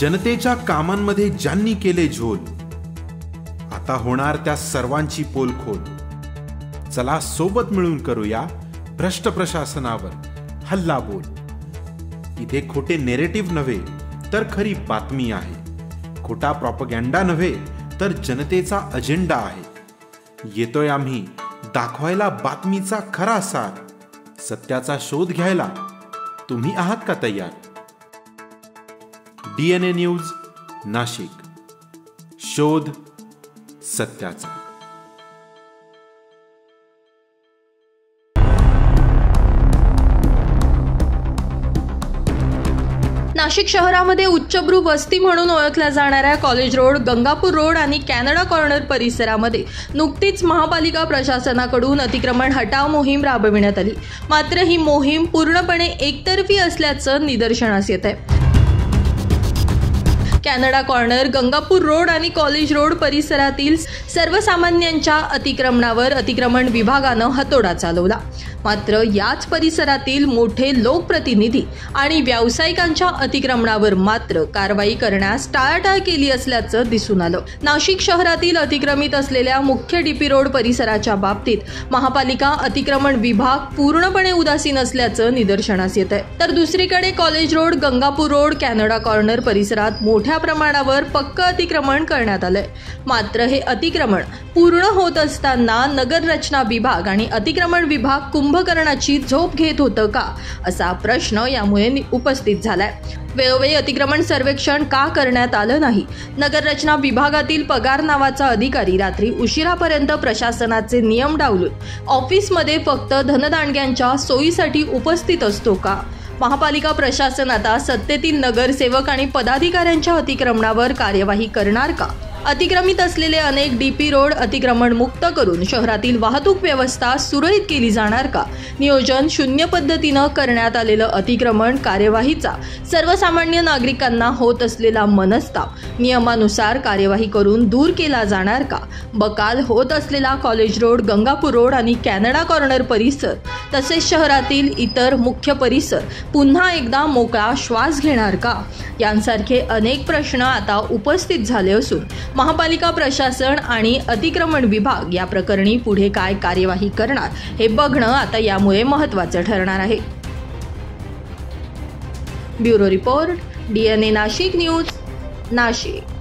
जनतेच्या कामांमध्ये ज्यांनी केले झोल, आता होणार त्या सर्वांची पोलखोल। चला सोबत मिळून करूया भ्रष्ट प्रशासनावर हल्ला बोल। इथे खोटे नेरेटिव्ह नव्हे तर खरी बातमी आहे, खोटा प्रॉपगँडा नव्हे तर जनतेचा अजेंडा आहे। येतोय आम्ही दाखवायला बातमीचा खरा सार, सत्याचा शोध घ्यायला तुम्ही आहात का तयार? DNA न्यूज नाशिक, शोध सत्याचा। नाशिक शहरामध्ये उच्चभ्रू वस्ती म्हणून ओळखल्या जाणाऱ्या कॉलेज रोड, गंगापूर रोड आणि कॅनडा कॉर्नर परिसरामध्ये नुकतीच महापालिका प्रशासनाकडून अतिक्रमण हटाव मोहीम राबविण्यात आली। मात्र ही मोहीम पूर्णपणे एकतर्फी असल्याचं निदर्शनास येत आहे। कॅनडा कॉर्नर, गंगापूर रोड आणि कॉलेज रोड परिसरातील सर्वसामान्यांच्या अतिक्रमणावर अतिक्रमण विभागानं हातोडा चालवला। मात्र याच परिसरातील मोठे लोकप्रतिनिधी आणि व्यावसायिकांच्या अतिक्रमणावर मात्र कारवाई करण्यास टाळाटाळ केली असल्याचं दिसून आलं। नाशिक शहरातील अतिक्रमित असलेल्या मुख्य DP रोड परिसराच्या बाबतीत महापालिका अतिक्रमण विभाग पूर्णपणे उदासीन असल्याचं निदर्शनास येत आहे। तर दुसरीकडे college road, Gangapur road, Canada corner परिसरात मोठ्या प्रमाणावर पक्क अतिक्रमण करण्यात आलंय। मात्र हे अतिक्रमण पूर्ण होत असताना नगर रचना विभाग आणि अतिक्रमण विभाग कुंभकर्णाची झोप घेत होतं का, असा प्रश्न यामुळे उपस्थित झालाय। वेळोवेळी अतिक्रमण सर्वेक्षण का करण्यात आलं नाही? नगर रचना विभागातील पगार नावाचा अधिकारी रात्री उशिरापर्यंत प्रशासनाचे नियम डावलून ऑफिसमध्ये फक्त धनदांडग्यांच्या सोयीसाठी उपस्थित असतो का? महापालिका प्रशासन आता सत्तेतील नगरसेवक आणि पदाधिकाऱ्यांच्या अतिक्रमणावर कार्यवाही करणार का? अतिक्रमित असलेले अनेक DP रोड अतिक्रमण मुक्त करून शहरातील वाहतूक व्यवस्था सुरळीत केली जाणार का? नियोजन शून्य पद्धतीनं करण्यात आलेलं अतिक्रमण कार्यवाहीचा सर्वसामान्य नागरिकांना होत असलेला मनस्ताप नियमानुसार कार्यवाही करून दूर केला जाणार का? बकाल होत असलेला कॉलेज रोड, गंगापूर रोड आणि कॅनडा कॉर्नर परिसर तसेच शहरातील इतर मुख्य परिसर पुन्हा एकदा मोकळा श्वास घेणार का? यांसारखे अनेक प्रश्न आता उपस्थित झाले असून महापालिका प्रशासन आणि अतिक्रमण विभाग या प्रकरणी पुढे काय कार्यवाही करणार हे बघणं आता यामुळे महत्त्वाचं ठरणार आहे। Bureau report, DNA Nashik news, Nashik.